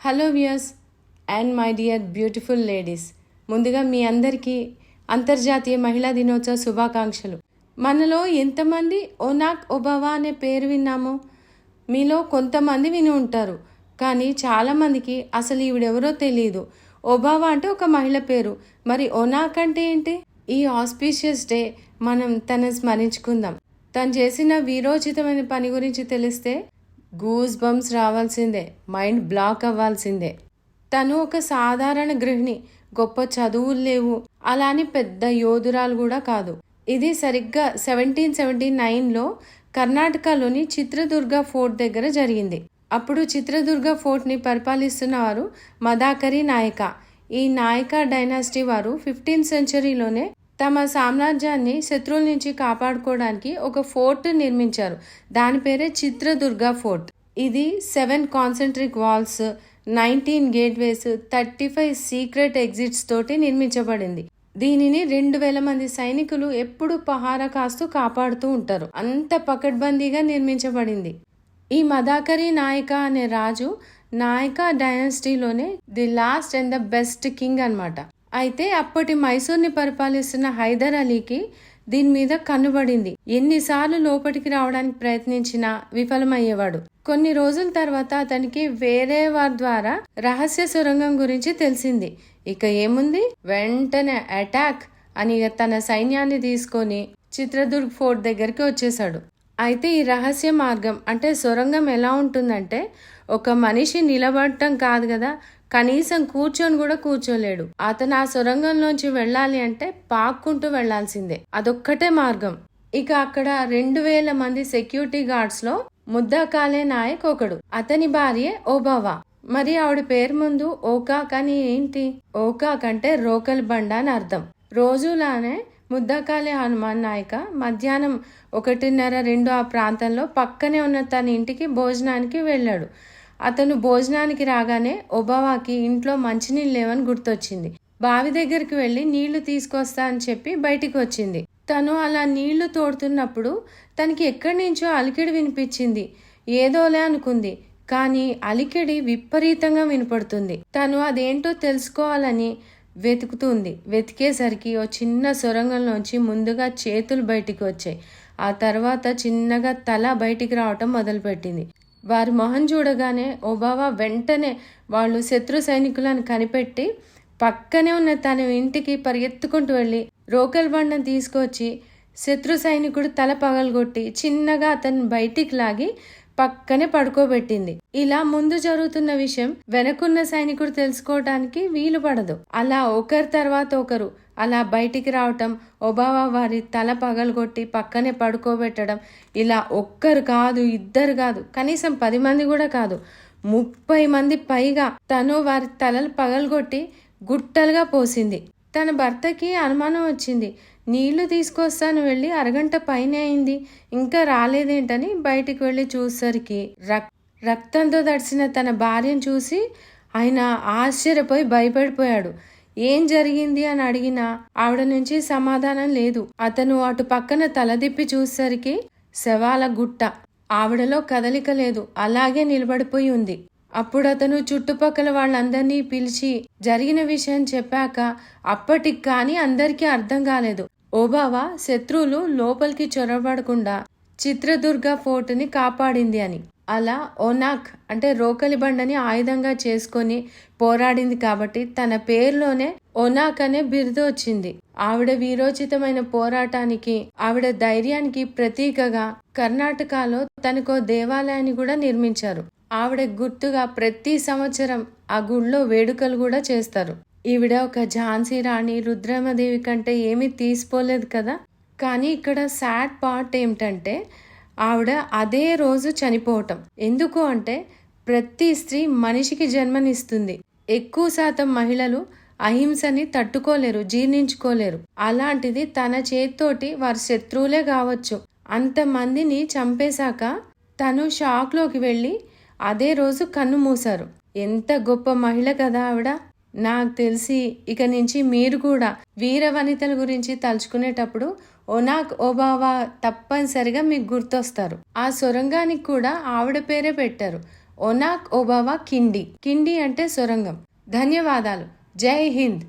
Hello viewers and my dear beautiful ladies, ముందుగా మీ అందరికీ అంతర్జాతీయ మహిళా దినోత్సవ శుభాకాంక్షలు. మనలో ఎంతమంది ఒనాక్ ఒబావా అనే పేరు విన్నామో? మీలో కొంతమంది విని ఉంటారు, కానీ చాలామందికి అసలు ఈవిడెవరో తెలియదు. ఒబావా అంటే ఒక మహిళ పేరు, మరి ఒనాక్ అంటే ఏంటి? ఈ ఆస్పీషియస్ డే మనం తనని స్మరించుకుందాం. తను చేసిన వీరోచితమైన పని గురించి తెలిస్తే గూస్ బంప్స్ రావాల్సిందే, మైండ్ బ్లాక్ అవ్వాల్సిందే. తను ఒక సాధారణ గృహిణి, గొప్ప చదువులు లేవు, అలానే పెద్ద యోధురాలు కూడా కాదు. ఇది సరిగ్గా 1779లో కర్ణాటకలోని చిత్రదుర్గ ఫోర్ట్ దగ్గర జరిగింది. అప్పుడు చిత్రదుర్గ ఫోర్ట్ని పరిపాలిస్తున్న వారు మదాకరి నాయక. ఈ నాయక డైనాసిటీ వారు 15th సెంచరీలోనే తమ సామ్రాజ్యాన్ని శత్రువుల నుంచి కాపాడుకోవడానికి ఒక ఫోర్ట్ నిర్మించారు. దాని పేరే చిత్రదుర్గ ఫోర్ట్. ఇది 7 concentric walls, 19 gateways, 35 secret exits తోటి నిర్మించబడింది. దీనిని 2000 మంది సైనికులు ఎప్పుడు పహారా కాస్తూ కాపాడుతూ ఉంటారు. అంత పకడ్బందీగా నిర్మించబడింది. ఈ మదాకరి నాయక అనే రాజు నాయక డైనాసిటీలోనే the last and the best king అన్నమాట. అయితే అప్పటి మైసూర్ని పరిపాలిస్తున్న హైదర్ అలీకి దీని మీద కన్నుబడింది. ఎన్నిసార్లు లోపలికి రావడానికి ప్రయత్నించినా విఫలమయ్యేవాడు. కొన్ని రోజుల తర్వాత అతనికి వేరే వారి ద్వారా రహస్య సొరంగం గురించి తెలిసింది. ఇక ఏముంది, వెంటనే అటాక్ అని తన సైన్యాన్ని తీసుకొని చిత్రదుర్గ్ ఫోర్ట్ దగ్గరికి వచ్చేసాడు. అయితే ఈ రహస్య మార్గం అంటే సొరంగం ఎలా ఉంటుందంటే, ఒక మనిషి నిలబడటం కాదు కదా, కనీసం కూర్చొని కూడా కూర్చోలేడు. అతను ఆ సొరంగంలోంచి వెళ్ళాలి అంటే పాక్కుంటూ వెళ్లాల్సిందే. అదొక్కటే మార్గం. ఇక అక్కడ 2000 మంది సెక్యూరిటీ గార్డ్స్ లో ముద్దాకాలే నాయక్ ఒకడు. అతని భార్య ఓబావా. మరి ఆవిడ పేరు ముందు ఓకాక్ అని. ఏంటి ఓకాక్ అంటే రోకల్ బండ అని అర్థం. రోజులానే ముద్దాకాలే హనుమాన్ నాయక మధ్యాహ్నం 1:30-2 ఆ ప్రాంతంలో పక్కనే ఉన్న తన ఇంటికి భోజనానికి వెళ్ళాడు. అతను భోజనానికి రాగానే ఒబావాకి ఇంట్లో మంచినీళ్ళు లేవని గుర్తొచ్చింది. బావి దగ్గరికి వెళ్ళి నీళ్లు తీసుకొస్తా అని చెప్పి బయటికి వచ్చింది. తను అలా నీళ్లు తోడుతున్నప్పుడు తనకి ఎక్కడి నుంచో అలికిడి వినిపించింది. ఏదోలే అనుకుంది, కానీ అలికిడి విపరీతంగా వినపడుతుంది. తను అదేంటో తెలుసుకోవాలని వెతుకుతుంది. వెతికేసరికి ఓ చిన్న సొరంగంలోంచి ముందుగా చేతులు బయటికి వచ్చాయి. ఆ తర్వాత చిన్నగా తల బయటికి రావటం మొదలుపెట్టింది. వారి మొహం చూడగానే ఒబావా వెంటనే వాళ్ళు శత్రు సైనికులను కనిపెట్టి పక్కనే ఉన్న తన ఇంటికి పరిగెత్తుకుంటూ వెళ్ళి రోకల్ బండను తీసుకొచ్చి శత్రు సైనికుడు తల పగలగొట్టి చిన్నగా అతన్ని బయటికి లాగి పక్కనే పడుకోబెట్టింది. ఇలా ముందు జరుగుతున్న విషయం వెనకున్న సైనికుడు తెలుసుకోవడానికి వీలు పడదు. అలా ఒకరి తర్వాత ఒకరు అలా బయటికి రావటం, ఒబావా వారి తల పగలగొట్టి పక్కనే పడుకోబెట్టడం, ఇలా ఒక్కరు కాదు, ఇద్దరు కాదు, కనీసం 10 మంది కూడా కాదు, 30 మంది పైగా తను వారి తలలు పగలగొట్టి గుట్టలుగా పోసింది. తన భర్తకి అనుమానం వచ్చింది. నీళ్లు తీసుకొస్తాను వెళ్ళి అరగంట పైనే అయింది, ఇంకా రాలేదేంటని బయటికి వెళ్ళి చూసేసరికి రక్తంతో తడిసిన తన భార్యను చూసి ఆయన ఆశ్చర్యపోయి భయపడిపోయాడు. ఏం జరిగింది అని అడిగినా ఆవిడ నుంచి సమాధానం లేదు. అతను అటు పక్కన తలదిప్పి చూసేసరికి శవాల గుట్ట. ఆవిడలో కదలిక లేదు, అలాగే నిలబడిపోయి ఉంది. అప్పుడు అతను చుట్టుపక్కల వాళ్ళందరినీ పిలిచి జరిగిన విషయం చెప్పాక అప్పటికి కానీ అందరికీ అర్థం కాలేదు. ఓబావా శత్రువులు లోపలికి చొరబడకుండా చిత్రదుర్గ ఫోర్టుని కాపాడింది అని. అలా ఒనాక్ అంటే రోకలి బండని ఆయుధంగా చేసుకొని పోరాడింది కాబట్టి తన పేరులోనే ఒనాక్ అనే బిరుదు వచ్చింది. ఆవిడ వీరోచితమైన పోరాటానికి, ఆవిడ ధైర్యానికి ప్రతీకగా కర్ణాటకలో తనకో దేవాలయాన్ని కూడా నిర్మించారు. ఆవిడ గుర్తుగా ప్రతి సంవత్సరం ఆ గుళ్ళో వేడుకలు కూడా చేస్తారు. ఈవిడ ఒక ఝాన్సీ రాణి, రుద్రమదేవి కంటే ఏమీ తీసిపోలేదు కదా. కానీ ఇక్కడ సాడ్ పార్ట్ ఏమిటంటే ఆవిడ అదే రోజు చనిపోవటం. ఎందుకు అంటే ప్రతి స్త్రీ మనిషికి జన్మనిస్తుంది. ఎక్కువ శాతం మహిళలు అహింసని తట్టుకోలేరు, జీర్ణించుకోలేరు. అలాంటిది తన చేత్తోటి వారి శత్రువులే కావచ్చు అంతమందిని చంపేశాక తను షాక్లోకి వెళ్ళి అదే రోజు కన్ను మూశారు. ఎంత గొప్ప మహిళ కదా ఆవిడ. నాకు తెలిసి ఇక నుంచి మీరు కూడా వీర వనితల గురించి తలుచుకునేటప్పుడు ఒనాక్ ఒబావా తప్పనిసరిగా మీకు గుర్తొస్తారు. ఆ సొరంగానికి కూడా ఆవిడ పేరే పెట్టారు, ఓనాక్ ఓబావా కిండి. కిండి అంటే సొరంగం. ధన్యవాదాలు. జై హింద్.